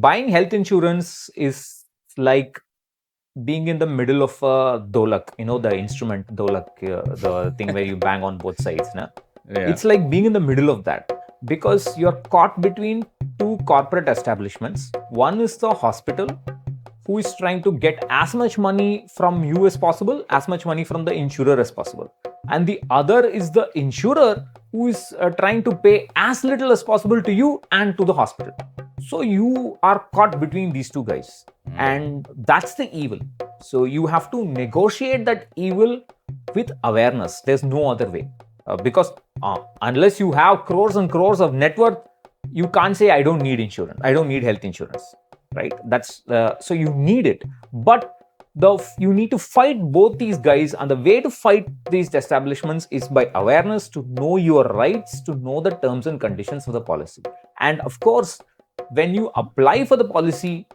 buying health insurance is like being in the middle of a Dholak, the instrument Dholak, the thing where you bang on both sides. Na? Yeah. It's like being in the middle of that because you're caught between two corporate establishments. One is the hospital, who is trying to get as much money from you as possible, as much money from the insurer as possible. And the other is the insurer, who is trying to pay as little as possible to you and to the hospital. So you are caught between these two guys. And that's the evil. So you have to negotiate that evil with awareness. There's no other way. Because unless you have crores and crores of net worth, you can't say, I don't need insurance. I don't need health insurance. Right? That's so you need it. But you need to fight both these guys, and the way to fight these establishments is by awareness, to know your rights, to know the terms and conditions of the policy. And of course, when you apply for the policy,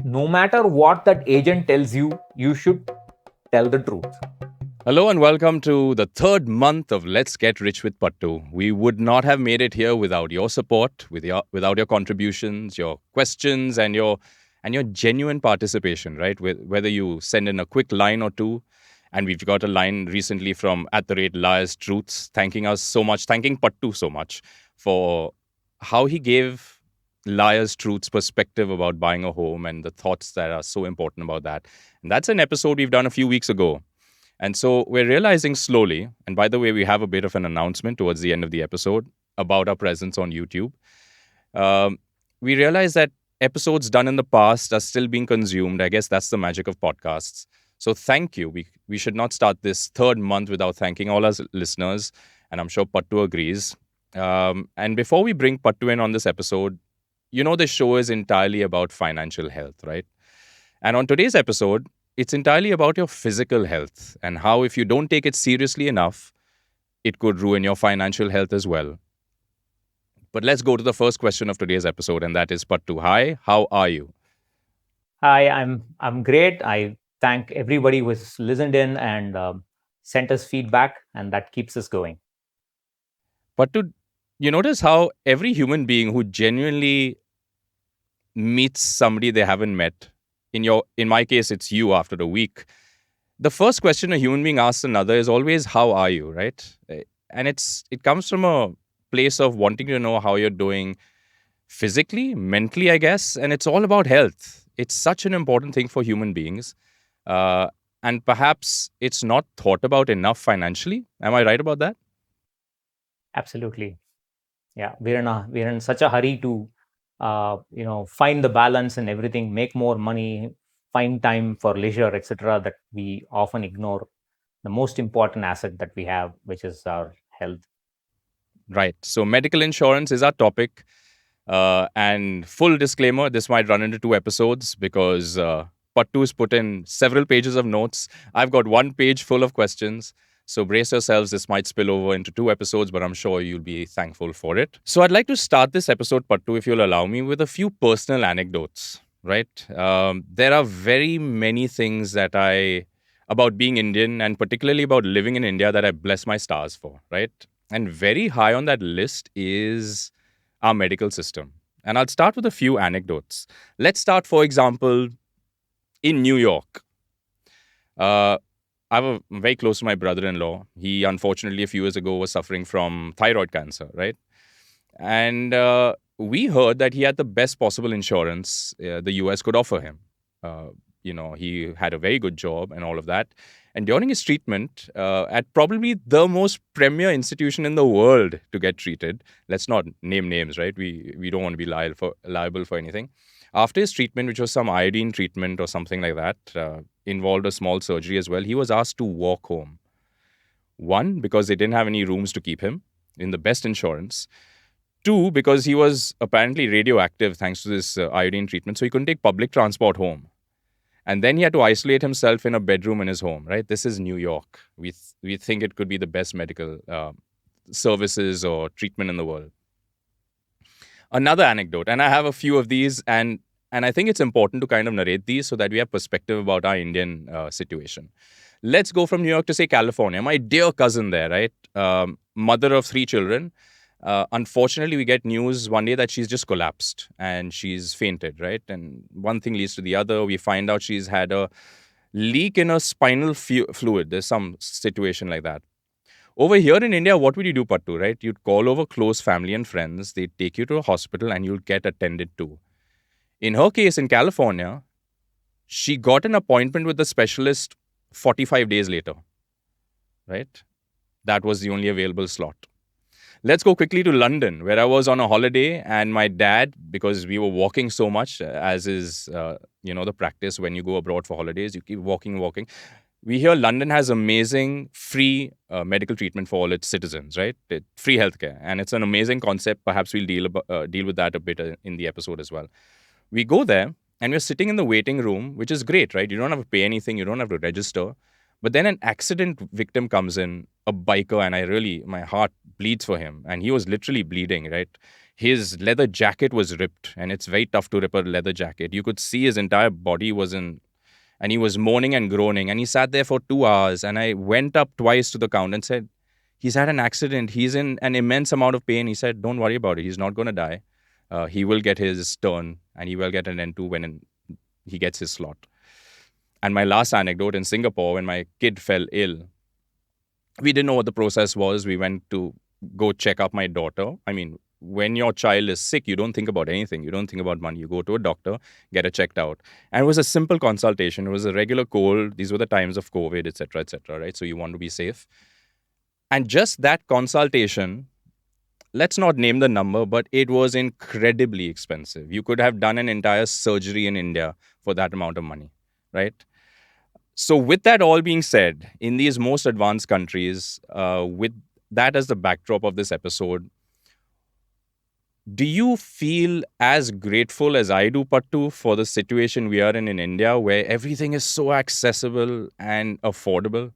no matter what that agent tells you, you should tell the truth. Hello and welcome to the third month of Let's Get Rich with Pattu. We would not have made it here without your support, without your contributions, your questions, and your genuine participation, right? Whether you send in a quick line or two, and we've got a line recently from @LiarsTruths thanking us so much, thanking Pattu so much for how he gave Liars Truth's perspective about buying a home and the thoughts that are so important about that. And that's an episode we've done a few weeks ago. And so we're realizing slowly, and by the way, we have a bit of an announcement towards the end of the episode about our presence on YouTube. We realize that episodes done in the past are still being consumed. I guess that's the magic of podcasts. So thank you. We should not start this third month without thanking all our listeners, and I'm sure Pattu agrees. And before we bring Pattu in on this episode, this show is entirely about financial health, right? And on today's episode, it's entirely about your physical health and how if you don't take it seriously enough, it could ruin your financial health as well. But let's go to the first question of today's episode, and that is Pattu. Hi, how are you? Hi, I'm great. I thank everybody who's listened in and sent us feedback, and that keeps us going. Pattu, you notice how every human being who genuinely meets somebody they haven't met, in my case, it's you after a week, the first question a human being asks another is always, how are you, right? And it comes from a place of wanting to know how you're doing physically, mentally, I guess. And it's all about health. It's such an important thing for human beings. And perhaps it's not thought about enough financially. Am I right about that? Absolutely. Yeah, we're in such a hurry to find the balance and everything, make more money, find time for leisure, etc., that we often ignore the most important asset that we have, which is our health. Right. So medical insurance is our topic. And full disclaimer, this might run into 2 episodes because Pattu's put in several pages of notes. I've got 1 page full of questions. So brace yourselves, this might spill over into 2 episodes, but I'm sure you'll be thankful for it. So I'd like to start this episode, Pattu, if you'll allow me, with a few personal anecdotes, right? There are very many things about being Indian and particularly about living in India that I bless my stars for, right? And very high on that list is our medical system. And I'll start with a few anecdotes. Let's start, for example, in New York. I'm very close to my brother-in-law. He, unfortunately, a few years ago was suffering from thyroid cancer, right? And we heard that he had the best possible insurance the US could offer him. He had a very good job and all of that. And during his treatment at probably the most premier institution in the world to get treated, let's not name names, right? We don't want to be liable for anything. After his treatment, which was some iodine treatment or something like that, involved a small surgery as well, he was asked to walk home. One, because they didn't have any rooms to keep him in the best insurance. Two, because he was apparently radioactive thanks to this iodine treatment, so he couldn't take public transport home. And then he had to isolate himself in a bedroom in his home, right? This is New York. We think it could be the best medical services or treatment in the world. Another anecdote, and I have a few of these, and I think it's important to kind of narrate these so that we have perspective about our Indian situation. Let's go from New York to, say, California. My dear cousin there, right? Mother of 3 children. Unfortunately, we get news one day that she's just collapsed and she's fainted, right? And one thing leads to the other. We find out she's had a leak in her spinal fluid. There's some situation like that. Over here in India, what would you do, Pattu, right? You'd call over close family and friends, they'd take you to a hospital and you'll get attended to. In her case, in California, she got an appointment with the specialist 45 days later, right? That was the only available slot. Let's go quickly to London, where I was on a holiday, and my dad, because we were walking so much, as is the practice when you go abroad for holidays, you keep walking, walking. We hear London has amazing free medical treatment for all its citizens, right? Free healthcare, and it's an amazing concept. Perhaps we'll deal with that a bit in the episode as well. We go there, and we're sitting in the waiting room, which is great, right? You don't have to pay anything, you don't have to register. But then an accident victim comes in, a biker, and my heart bleeds for him. And he was literally bleeding, right? His leather jacket was ripped, and it's very tough to rip a leather jacket. You could see his entire body was in, and he was moaning and groaning. And he sat there for 2 hours. And I went up twice to the counter and said, he's had an accident. He's in an immense amount of pain. He said, don't worry about it. He's not going to die. He will get his turn, and he will get an N2 when he gets his slot. And my last anecdote, in Singapore, when my kid fell ill, we didn't know what the process was. We went to go check up my daughter. I mean, when your child is sick, you don't think about anything. You don't think about money. You go to a doctor, get it checked out. And it was a simple consultation. It was a regular cold. These were the times of COVID, etc., right? So you want to be safe. And just that consultation, let's not name the number, but it was incredibly expensive. You could have done an entire surgery in India for that amount of money, right? So, with that all being said, in these most advanced countries, with that as the backdrop of this episode, do you feel as grateful as I do, Pattu, for the situation we are in India, where everything is so accessible and affordable?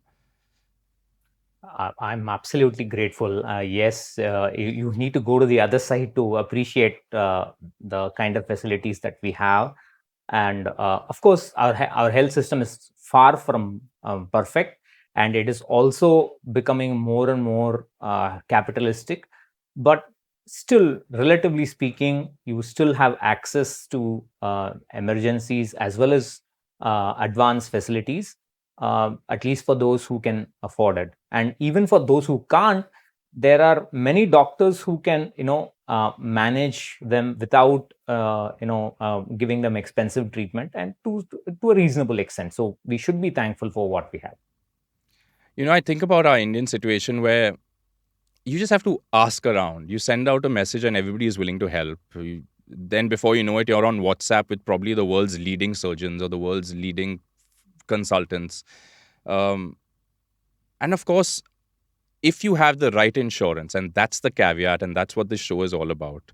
I'm absolutely grateful. Yes, you need to go to the other side to appreciate the kind of facilities that we have. And of course, our health system is far from perfect, and it is also becoming more and more capitalistic. But still, relatively speaking, you still have access to emergencies as well as advanced facilities, at least for those who can afford it. And even for those who can't, there are many doctors who can manage them without giving them expensive treatment, and to a reasonable extent. So we should be thankful for what we have. I think about our Indian situation where you just have to ask around. You send out a message and everybody is willing to help. Then before you know it, you're on WhatsApp with probably the world's leading surgeons or the world's leading consultants. Um, and of course, if you have the right insurance, and that's the caveat, and that's what this show is all about,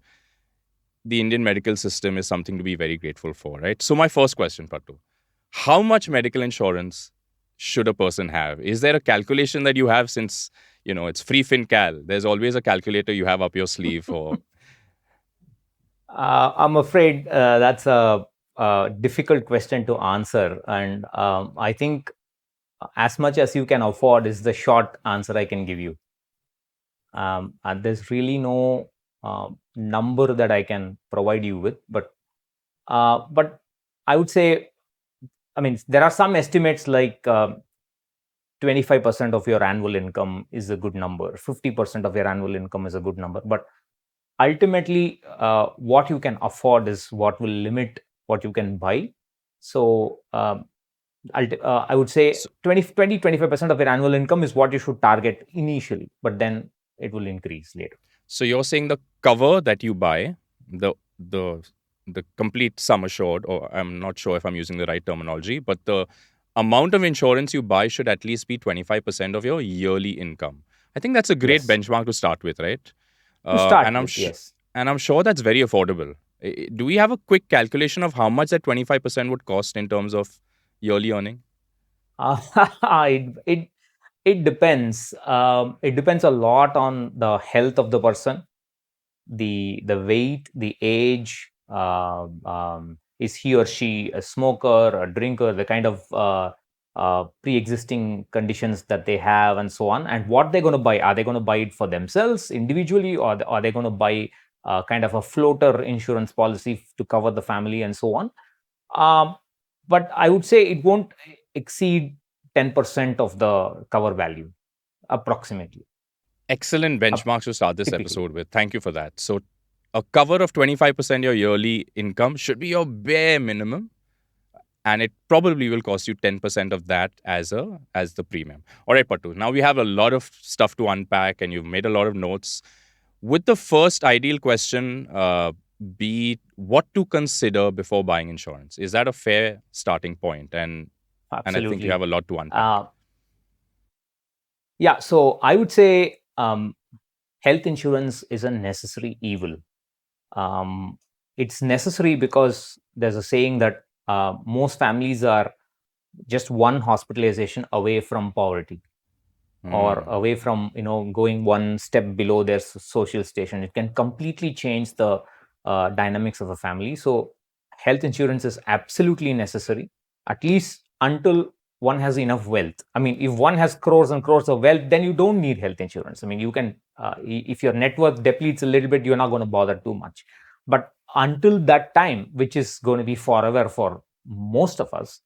the Indian medical system is something to be very grateful for, right? So my first question, Pattu, how much medical insurance should a person have? Is there a calculation that you have, since, it's free FinCal? There's always a calculator you have up your sleeve for. I'm afraid that's a difficult question to answer. And I think as much as you can afford is the short answer I can give you. And there's really no number that I can provide you with, but I would say, I mean, there are some estimates like 25% of your annual income is a good number, 50% of your annual income is a good number, but ultimately, what you can afford is what will limit what you can buy. So I would say 25% of your annual income is what you should target initially, but then it will increase later. So you're saying the cover that you buy, the complete sum assured, or I'm not sure if I'm using the right terminology, but the amount of insurance you buy should at least be 25% of your yearly income. I think that's a great Yes. benchmark to start with, right? To start and I'm with, yes. and I'm sure that's very affordable. Do we have a quick calculation of how much that 25% would cost in terms of yearly earning? it, it it depends. It depends a lot on the health of the person, the weight, the age. Is he or she a smoker, a drinker? The kind of pre-existing conditions that they have and so on, and what they're going to buy. Are they going to buy it for themselves individually, or are they going to buy kind of a floater insurance policy to cover the family and so on? But I would say it won't exceed 10% of the cover value, approximately, Excellent benchmarks to start this typically. episode with. Thank you for that. So, a cover of 25% your yearly income should be your bare minimum, and it probably will cost you 10% of that as the premium. All right, Pattu. Now we have a lot of stuff to unpack, and you've made a lot of notes. Would the first ideal question be what to consider before buying insurance? Is that a fair starting point? And I think you have Absolutely. a lot to unpack. Yeah, so I would say health insurance is a necessary evil. It's necessary because there's a saying that most families are just one hospitalization away from poverty, or away from going one step below their social station. It can completely change the dynamics of a family. So health insurance is absolutely necessary, at least until one has enough wealth. I mean, if one has crores and crores of wealth, then you don't need health insurance. I mean, you can if your net worth depletes a little bit, you're not going to bother too much. But until that time, which is going to be forever for most of us,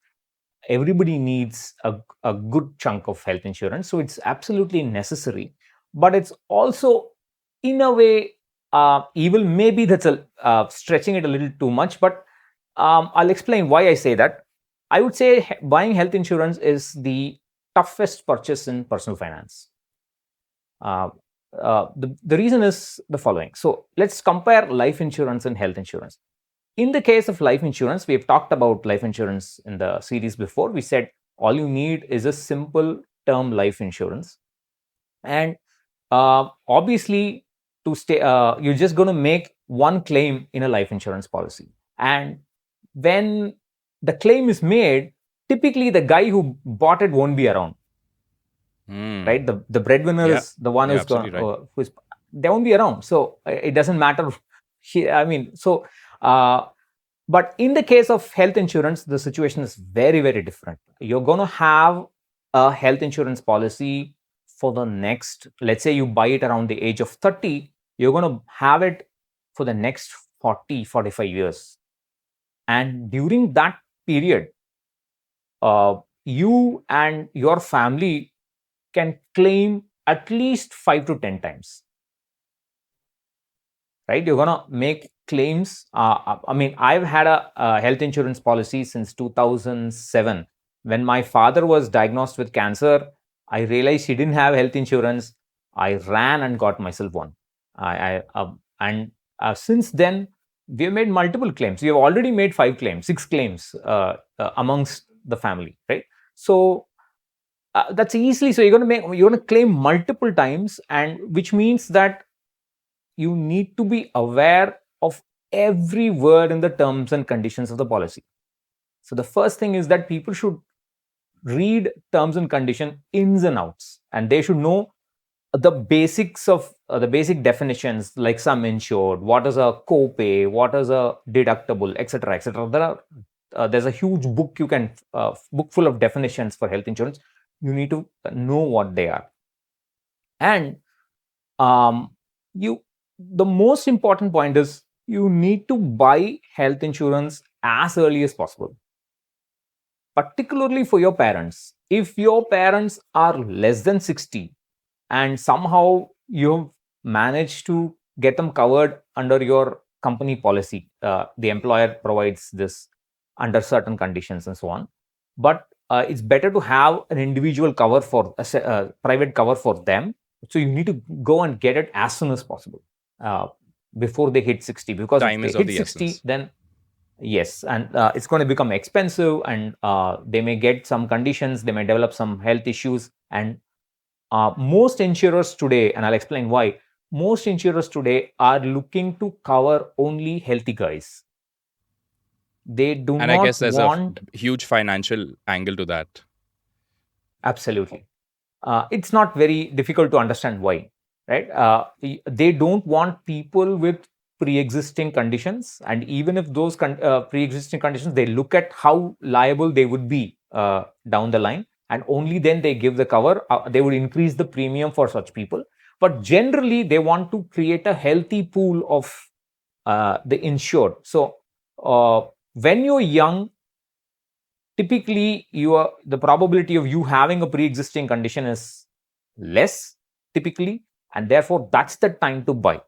everybody needs a good chunk of health insurance. So it's absolutely necessary, but it's also, in a way, evil. Maybe that's stretching it a little too much, but I'll explain why I say that. I would say buying health insurance is the toughest purchase in personal finance. The reason is the following. So let's compare life insurance and health insurance. In the case of life insurance, we have talked about life insurance in the series before. We said all you need is a simple term life insurance. And obviously, to stay, you're just going to make one claim in a life insurance policy. And when the claim is made, typically the guy who bought it won't be around. Right? The breadwinner is the one who's going, right. who's they won't be around. So it doesn't matter. I mean, so but in the case of health insurance, the situation is very, very different. You're going to have a health insurance policy for the next, let's say you buy it around the age of 30, you're going to have it for the next 40, 45 years. And during that period, you and your family can claim at least 5 to 10 times. Right? You're going to make claims. I mean, I've had a health insurance policy since 2007. When my father was diagnosed with cancer, I realized he didn't have health insurance. I ran and got myself one. And since then, we have made multiple claims. We have already made 6 claims amongst the family, right? So that's easily. So you're going to claim multiple times, and which means that you need to be aware of every word in the terms and conditions of the policy. So the first thing is that people should read terms and condition ins and outs, and they should know the basics of the basic definitions, like sum insured, what is a copay, what is a deductible, etc., etc. There's a huge book book full of definitions for health insurance. You need to know what they are. And the most important point is you need to buy health insurance as early as possible, particularly for your parents. If your parents are less than 60 and somehow you've managed to get them covered under your company policy, the employer provides this under certain conditions and so on. But it's better to have an individual cover for a private cover for them. So you need to go and get it as soon as possible before they hit 60, because Time if is they of hit the 60, essence. then yes, and it's going to become expensive, and they may get some conditions, they may develop some health issues. And most insurers today, and I'll explain why, most insurers today are looking to cover only healthy guys. They do And I not guess there's want. a huge financial angle to that. Absolutely. It's not very difficult to understand why, right? They don't want people with pre-existing conditions, and even if those pre-existing conditions, they look at how liable they would be down the line, and only then they give the cover. They would increase the premium for such people, but generally they want to create a healthy pool of the insured. So when you're young, typically the probability of you having a pre-existing condition is less typically, and therefore that's the time to buy.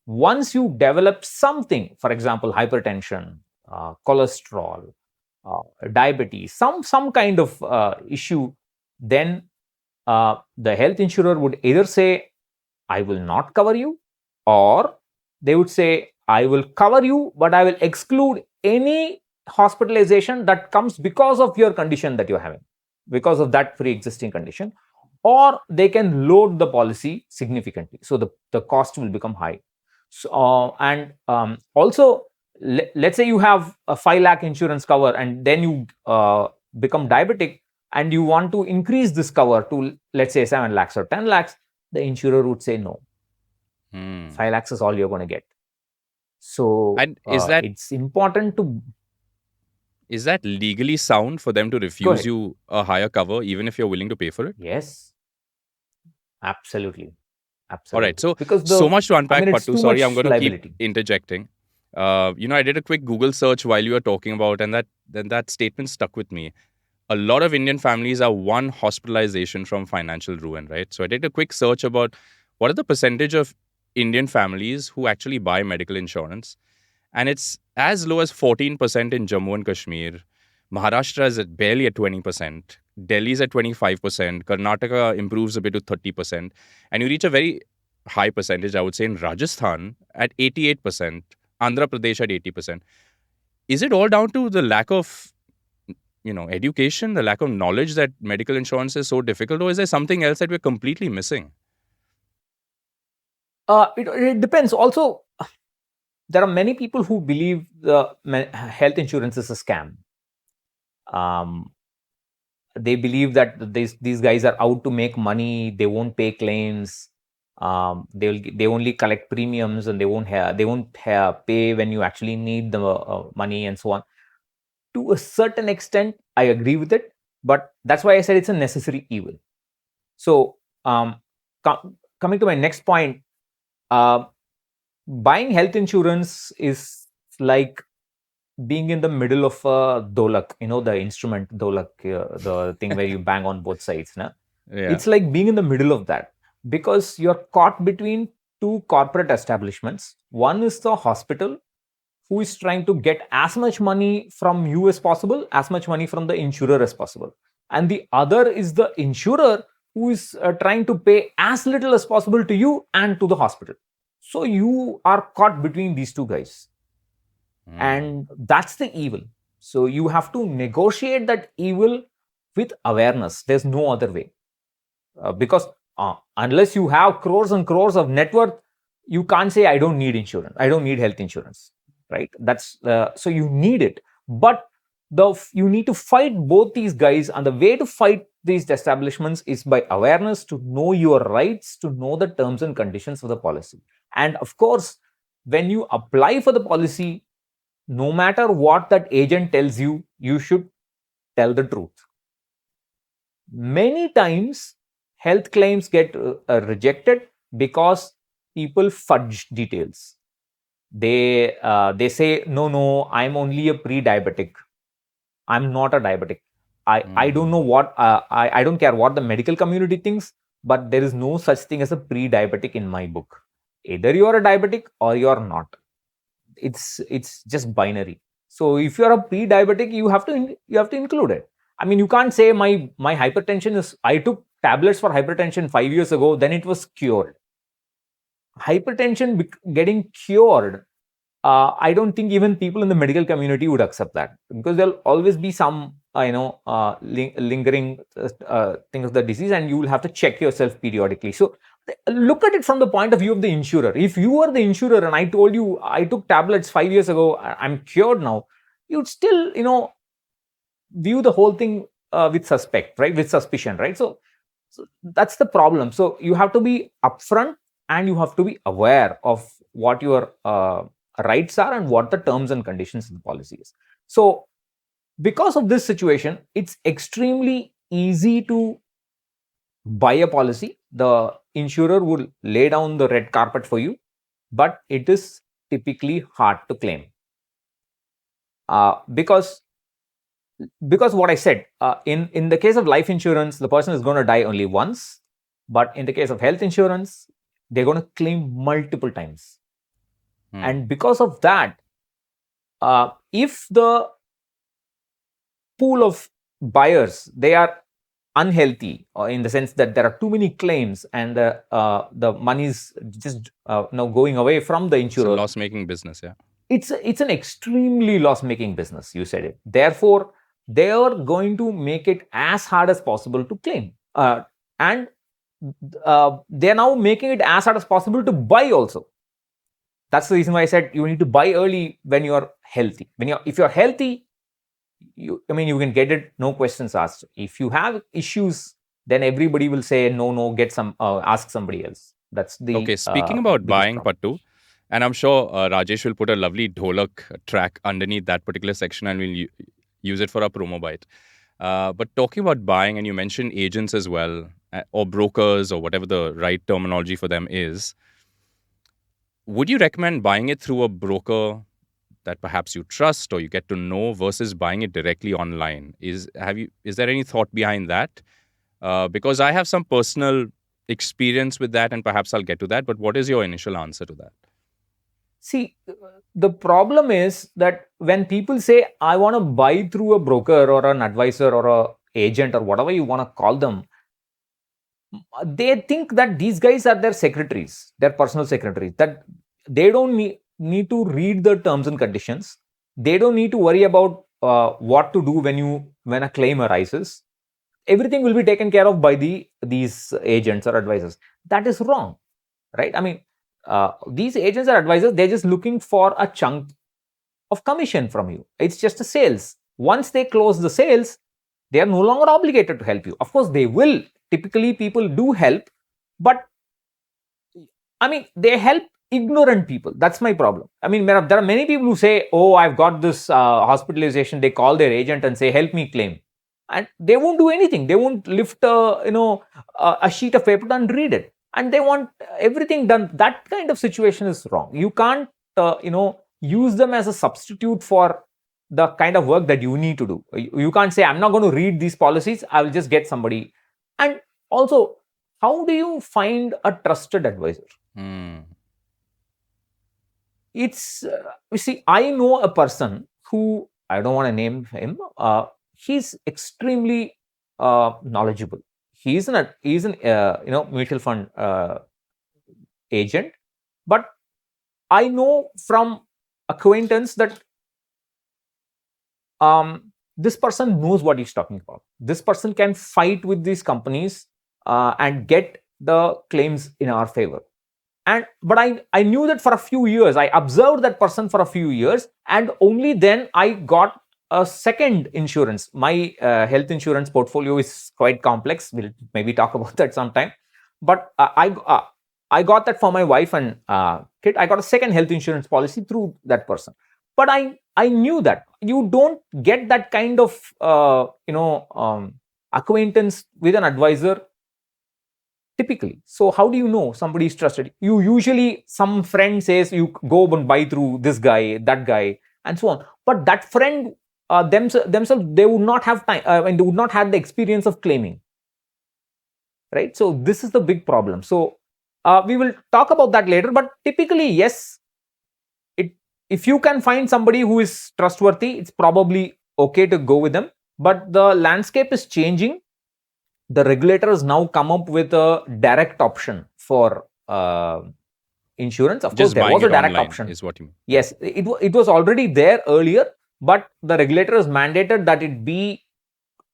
Once you develop something, for example hypertension, cholesterol, diabetes, some kind of issue, then the health insurer would either say I will not cover you, or they would say I will cover you but I will exclude any hospitalization that comes because of your condition that you're having, because of that pre-existing condition. Or they can load the policy significantly, so the cost will become high. So, and also let's say you have a 5 lakh insurance cover, and then you become diabetic and you want to increase this cover to, let's say, 7 lakhs or 10 lakhs. The insurer would say no. 5 lakhs is all you're going to get. So And it's important to. Is that legally sound for them to refuse you a higher cover even if you're willing to pay for it? Yes, absolutely. All right. So, because so much to unpack, Pattu. Sorry, I'm going to liability. keep interjecting. I did a quick Google search while you were talking about, and that statement stuck with me. A lot of Indian families are one hospitalization from financial ruin, right? So I did a quick search about what are the percentage of Indian families who actually buy medical insurance. And it's as low as 14% in Jammu and Kashmir. Maharashtra is barely at 20%. Delhi's at 25%. Karnataka improves a bit to 30%. And you reach a very high percentage, I would say, in Rajasthan at 88%. Andhra Pradesh at 80%. Is it all down to the lack of education, the lack of knowledge that medical insurance is so difficult, or is there something else that we're completely missing? It depends. Also, there are many people who believe the health insurance is a scam. They believe that these guys are out to make money. They won't pay claims. They only collect premiums, and they won't pay when you actually need the money, and so on. To a certain extent, I agree with it, but that's why I said it's a necessary evil. So, coming to my next point, buying health insurance is like being in the middle of a Dholak, the instrument Dholak, the thing where you bang on both sides. Na? Yeah. It's like being in the middle of that, because you're caught between two corporate establishments. One is the hospital, who is trying to get as much money from you as possible, as much money from the insurer as possible. And the other is the insurer, who is trying to pay as little as possible to you and to the hospital. So you are caught between these two guys. And that's the evil. So you have to negotiate that evil with awareness. There's no other way. Because unless you have crores and crores of net worth, you can't say, I don't need insurance. I don't need health insurance. Right? That's so you need it. But you need to fight both these guys. And the way to fight these establishments is by awareness, to know your rights, to know the terms and conditions of the policy. And of course, when you apply for the policy, no matter what that agent tells you, you should tell the truth. Many times, health claims get rejected because people fudge details. They say, no, I'm only a pre-diabetic. I'm not a diabetic. I don't know what, I don't care what the medical community thinks, but there is no such thing as a pre-diabetic in my book. Either you are a diabetic or you are not. It's just binary. So if you are a pre-diabetic, you have to include it. I mean, you can't say my hypertension is, I took tablets for hypertension 5 years ago, then it was cured. Hypertension getting cured, I don't think even people in the medical community would accept that, because there'll always be some lingering things of the disease, and you will have to check yourself periodically. So look at it from the point of view of the insurer. If you were the insurer and I told you I took tablets 5 years ago, I'm cured now, you'd still view the whole thing with suspicion, right? So that's the problem. So you have to be upfront, and you have to be aware of what your rights are and what the terms and conditions of the policy is. So Because of this situation, it's extremely easy to buy a policy. The insurer will lay down the red carpet for you, but it is typically hard to claim. Because what I said, in the case of life insurance, the person is going to die only once, but in the case of health insurance, they're going to claim multiple times. And because of that, if the pool of buyers, they are unhealthy, in the sense that there are too many claims and the money is just going away from the It's a insurer, loss-making business, yeah. it's an extremely loss-making business. You said it. Therefore, they are going to make it as hard as possible to claim, and they're now making it as hard as possible to buy also. That's the reason why I said you need to buy early when you're healthy. If you're healthy, you can get it, no questions asked. If you have issues, then everybody will say no, get some, ask somebody else. That's the Okay, speaking about biggest buying, problem. Pattu, and I'm sure Rajesh will put a lovely Dholak track underneath that particular section and we'll use it for our promo bite. But talking about buying, and you mentioned agents as well, or brokers, or whatever the right terminology for them is, would you recommend buying it through a broker that perhaps you trust or you get to know versus buying it directly online? Is there any thought behind that? Because I have some personal experience with that, and perhaps I'll get to that. But what is your initial answer to that? See, the problem is that when people say, I want to buy through a broker or an advisor or a agent or whatever you want to call them, they think that these guys are their secretaries, their personal secretaries, that they don't need to read the terms and conditions. They don't need to worry about what to do when a claim arises. Everything will be taken care of by these agents or advisors. That is wrong, right? These agents or advisors, they're just looking for a chunk of commission from you. It's just a sales. Once they close the sales, they are no longer obligated to help you. Of course, they will. Typically, people do help, but they help ignorant people. That's my problem. There are many people who say, "Oh, I've got this hospitalization." They call their agent and say, "Help me claim," and they won't do anything. They won't lift a sheet of paper and read it, and they want everything done. That kind of situation is wrong. You can't use them as a substitute for the kind of work that you need to do. You can't say, "I'm not going to read these policies. I will just get somebody." And also, how do you find a trusted advisor? It's you see, I know a person who, I don't want to name him. He's extremely knowledgeable. He's an mutual fund agent, but I know from acquaintance that this person knows what he's talking about. This person can fight with these companies and get the claims in our favor. But I knew that for a few years. I observed that person for a few years, and only then I got a second insurance. My health insurance portfolio is quite complex. We'll maybe talk about that sometime. But I got that for my wife and kid. I got a second health insurance policy through that person. But I knew that you don't get that kind of acquaintance with an advisor typically. So how do you know somebody is trusted? You usually, some friend says you go and buy through this guy, that guy, and so on. But that friend themselves, they would not have time, and they would not have the experience of claiming, right? So this is the big problem. So we will talk about that later. But typically, yes, if you can find somebody who is trustworthy, it's probably okay to go with them. But the landscape is changing. The regulator has now come up with a direct option for insurance. Of course, there was a direct option. Is what you mean? Yes, it was already there earlier, but the regulator has mandated that it be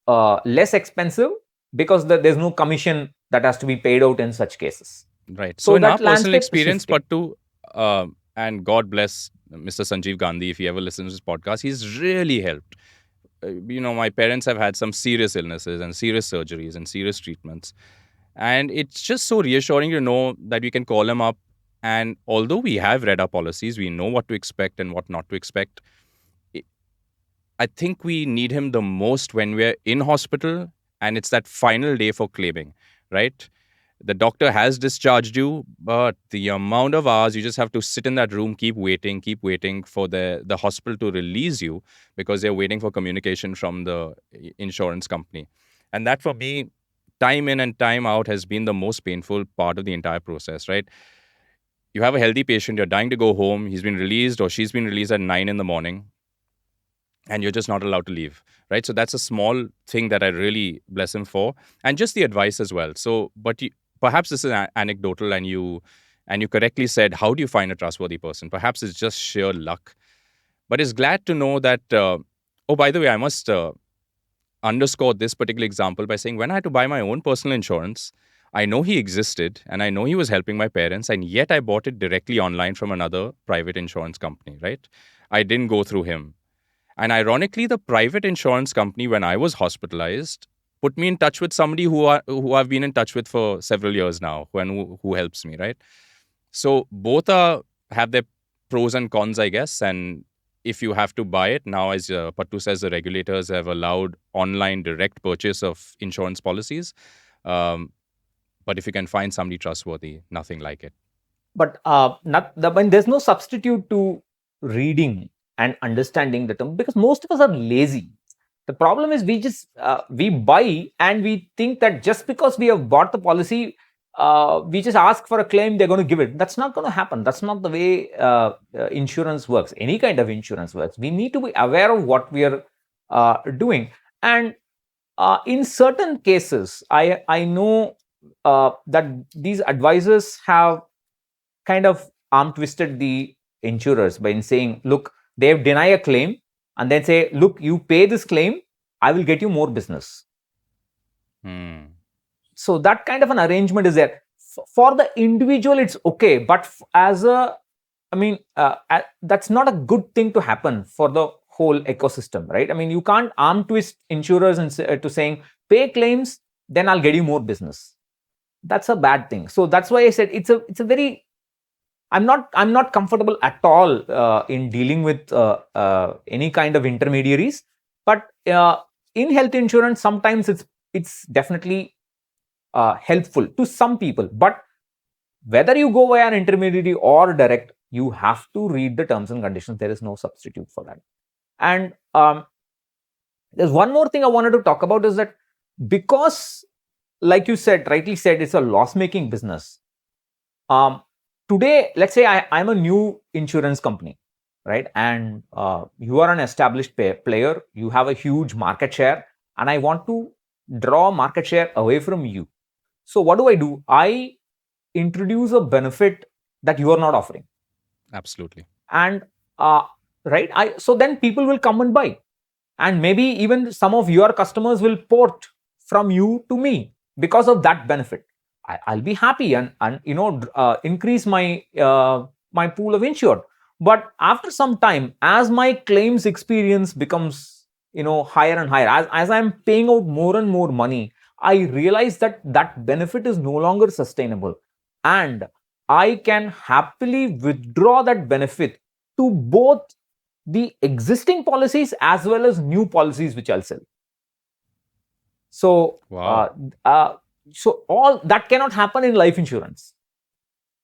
less expensive because there's no commission that has to be paid out in such cases. Right. So in our personal experience, Pattu, and God bless Mr. Sanjeev Gandhi, if he ever listens to this podcast, he's really helped. My parents have had some serious illnesses and serious surgeries and serious treatments. And it's just so reassuring to know that we can call him up. And although we have read our policies, we know what to expect and what not to expect. I think we need him the most when we're in hospital and it's that final day for claiming, right? The doctor has discharged you, but the amount of hours you just have to sit in that room, keep waiting for the hospital to release you because they're waiting for communication from the insurance company. And that for me, time in and time out has been the most painful part of the entire process, right? You have a healthy patient, you're dying to go home, he's been released or she's been released at 9 in the morning, and you're just not allowed to leave, right? So that's a small thing that I really bless him for, and just the advice as well. So but perhaps this is anecdotal, and you correctly said, how do you find a trustworthy person? Perhaps it's just sheer luck, but it's glad to know that oh, by the way, I must underscore this particular example by saying, when I had to buy my own personal insurance, I know he existed and I know he was helping my parents, and yet I bought it directly online from another private insurance company, right? I didn't go through him. And ironically, the private insurance company, when I was hospitalized, put me in touch with somebody who I've been in touch with for several years now, who helps me, right? So both have their pros and cons, I guess. And if you have to buy it now, as Pattu says, the regulators have allowed online direct purchase of insurance policies. Um, but if you can find somebody trustworthy, nothing like it. But when there's no substitute to reading and understanding the term, because most of us are lazy. The problem is we buy and we think that just because we have bought the policy, we just ask for a claim, they're going to give it. That's not going to happen. That's not the way insurance works. Any kind of insurance works. We need to be aware of what we are doing. And in certain cases, I know that these advisors have kind of arm twisted the insurers by saying, look, they deny a claim and then say, look, you pay this claim, I will get you more business. So that kind of an arrangement is there. For the individual, it's okay, but as a, I mean, that's not a good thing to happen for the whole ecosystem, right? I mean, you can't arm twist insurers and to saying, pay claims, then I'll get you more business. That's a bad thing. So that's why I said it's a very, I'm not comfortable at all in dealing with any kind of intermediaries. But in health insurance, sometimes it's definitely helpful to some people. But whether you go via an intermediary or direct, you have to read the terms and conditions. There is no substitute for that. And there's one more thing I wanted to talk about is that because, like you said, rightly said, it's a loss-making business. Today, let's say I'm a new insurance company, right? And you are an established player, you have a huge market share, and I want to draw market share away from you. So what do? I introduce a benefit that you are not offering. Absolutely. And right, so then people will come and buy. And maybe even some of your customers will port from you to me because of that benefit. I'll be happy and increase my my pool of insured. But after some time, as my claims experience becomes higher and higher, as I'm paying out more and more money, I realize that that benefit is no longer sustainable, and I can happily withdraw that benefit to both the existing policies as well as new policies which I'll sell. So wow. So all that cannot happen in life insurance.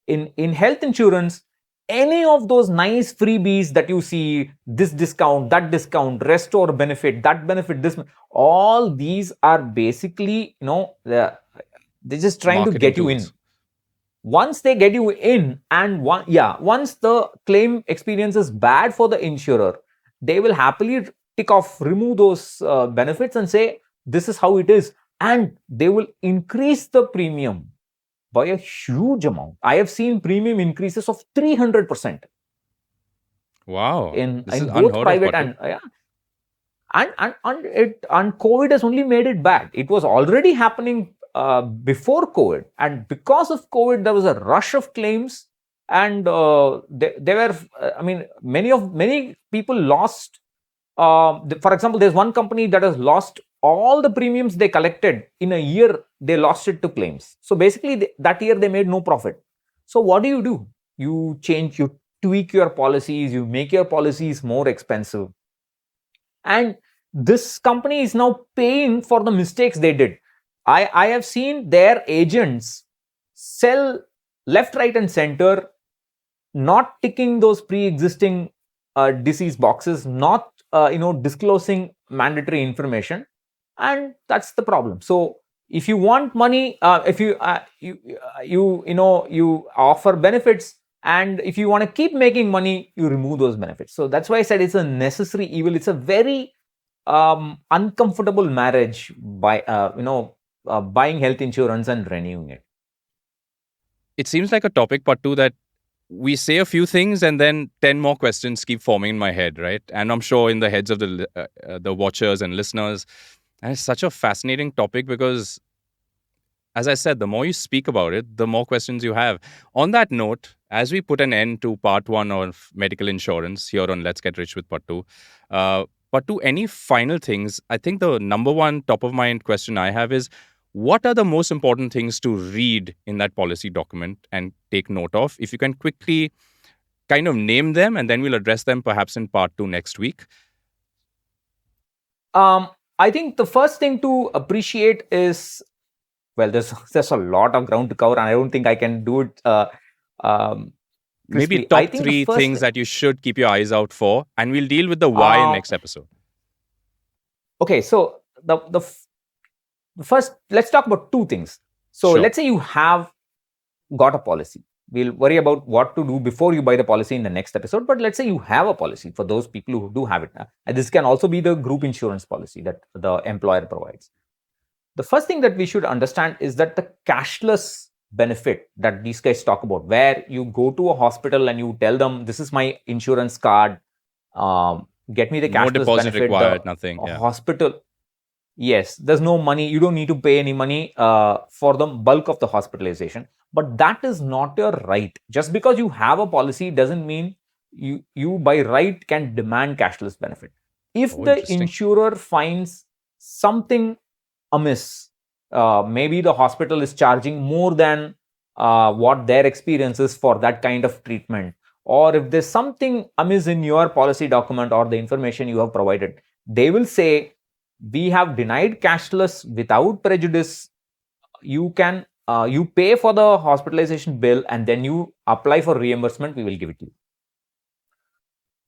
In health insurance, any of those nice freebies that you see, this discount, that discount, restore benefit, that benefit, this, all these are basically they're just trying Marketing to get tools. you in. Once they get you in, and once the claim experience is bad for the insurer, they will happily remove those benefits and say, this is how it is, and they will increase the premium by a huge amount. I have seen premium increases of 300%. Wow. In This is both unheard of, private Pattu. and COVID has only made it bad. It was already happening before COVID, and because of COVID, there was a rush of claims, and they were. I mean, many people lost. For example, there's one company that has lost all the premiums they collected in a year. They lost it to claims. So basically, that year they made no profit. So what do? You tweak your policies, you make your policies more expensive, And this company is now paying for the mistakes they did. I have seen their agents sell left, right, and center, not ticking those pre-existing disease boxes, not disclosing mandatory information, and that's the problem. So if you want money, if you offer benefits, and if you want to keep making money, you remove those benefits. So that's why I said it's a necessary evil. It's a very uncomfortable marriage by buying health insurance and renewing it. It seems like a topic, Pattu, that we say a few things and then 10 more questions keep forming in my head, right? And I'm sure in the heads of the watchers and listeners. And it's such a fascinating topic because, as I said, the more you speak about it, the more questions you have. On that note, as we put an end to part one of medical insurance here on Let's Get Rich with Pattu, Pattu, any final things? I think the number one top of mind question I have is, what are the most important things to read in that policy document and take note of? If you can quickly kind of name them, and then we'll address them perhaps in part two next week. I think the first thing to appreciate is, well, there's a lot of ground to cover, and I don't think I can do it. Maybe Crisply. I top think the three first things that you should keep your eyes out for, and we'll deal with the why in next episode. Okay, so the first, let's talk about two things. So Sure. let's say you have got a policy. We'll worry about what to do before you buy the policy in the next episode. But let's say you have a policy, for those people who do have it. And this can also be the group insurance policy that the employer provides. The first thing that we should understand is that the cashless benefit that these guys talk about, where you go to a hospital and you tell them, this is my insurance card, get me the cashless No deposit benefit. required, The nothing. Yeah. hospital, yes, there's no money. You don't need to pay any money for the bulk of the hospitalization. But that is not your right. Just because you have a policy doesn't mean you by right can demand cashless benefit. If Oh, the interesting. insurer finds something amiss, maybe the hospital is charging more than what their experience is for that kind of treatment, or if there's something amiss in your policy document or the information you have provided, they will say, we have denied cashless without prejudice. You can you pay for the hospitalization bill, and then you apply for reimbursement, we will give it to you.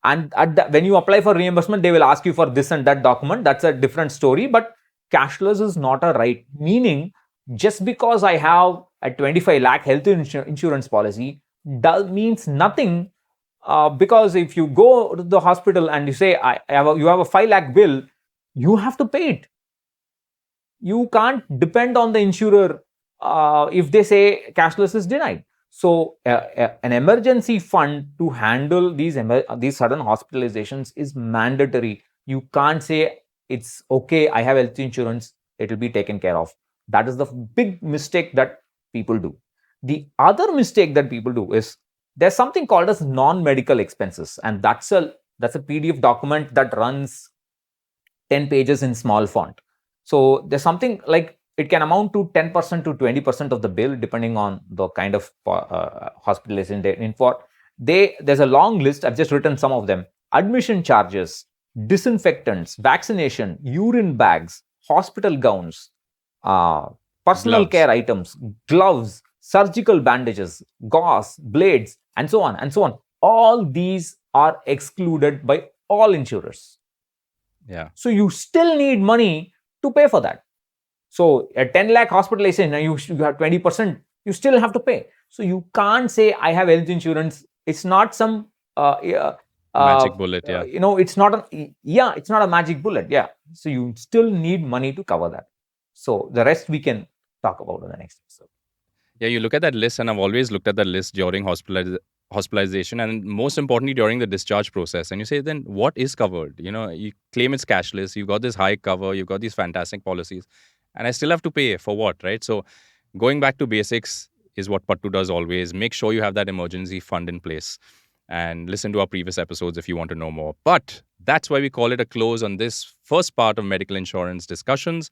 And when you apply for reimbursement, they will ask you for this and that document. That's a different story. But cashless is not a right. Meaning, just because I have a 25 lakh health insurance policy means nothing. Because if you go to the hospital and you say, you have a 5 lakh bill, you have to pay it. You can't depend on the insurer if they say cashless is denied. So an emergency fund to handle these sudden hospitalizations is mandatory. You can't say it's okay, I have health insurance, it will be taken care of. That is the big mistake that people do. The other mistake that people do is, there's something called as non-medical expenses, and that's a PDF document that runs 10 pages in small font. So there's something like, it can amount to 10% to 20% of the bill, depending on the kind of hospitalization they're in for. There's a long list. I've just written some of them. Admission charges, disinfectants, vaccination, urine bags, hospital gowns, personal Gloves. care items, gloves, surgical bandages, gauze, blades, and so on and so on. All these are excluded by all insurers. Yeah. So you still need money to pay for that. So a 10 lakh hospitalization, you have 20%, you still have to pay. So you can't say, I have health insurance. It's not some Magic bullet. Yeah. it's not a magic bullet. Yeah. So you still need money to cover that. So the rest we can talk about in the next episode. Yeah, you look at that list, and I've always looked at that list during hospitalization, and most importantly during the discharge process. And you say, then what is covered? You claim it's cashless. You've got this high cover. You've got these fantastic policies, and I still have to pay for what, right? So going back to basics is what Pattu does always. Make sure you have that emergency fund in place, and listen to our previous episodes if you want to know more. But that's why we call it a close on this first part of medical insurance discussions.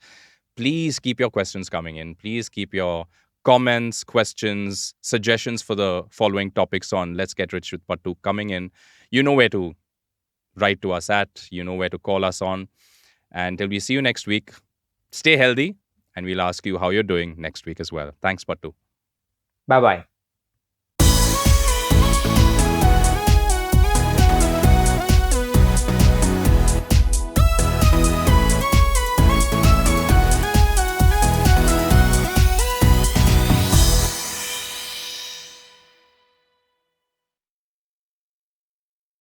Please keep your questions coming in. Please keep your comments, questions, suggestions for the following topics on Let's Get Rich with Pattu coming in. You know where to write to us at. You know where to call us on. And till we see you next week, stay healthy, and we'll ask you how you're doing next week as well. Thanks, Pattu. Bye bye.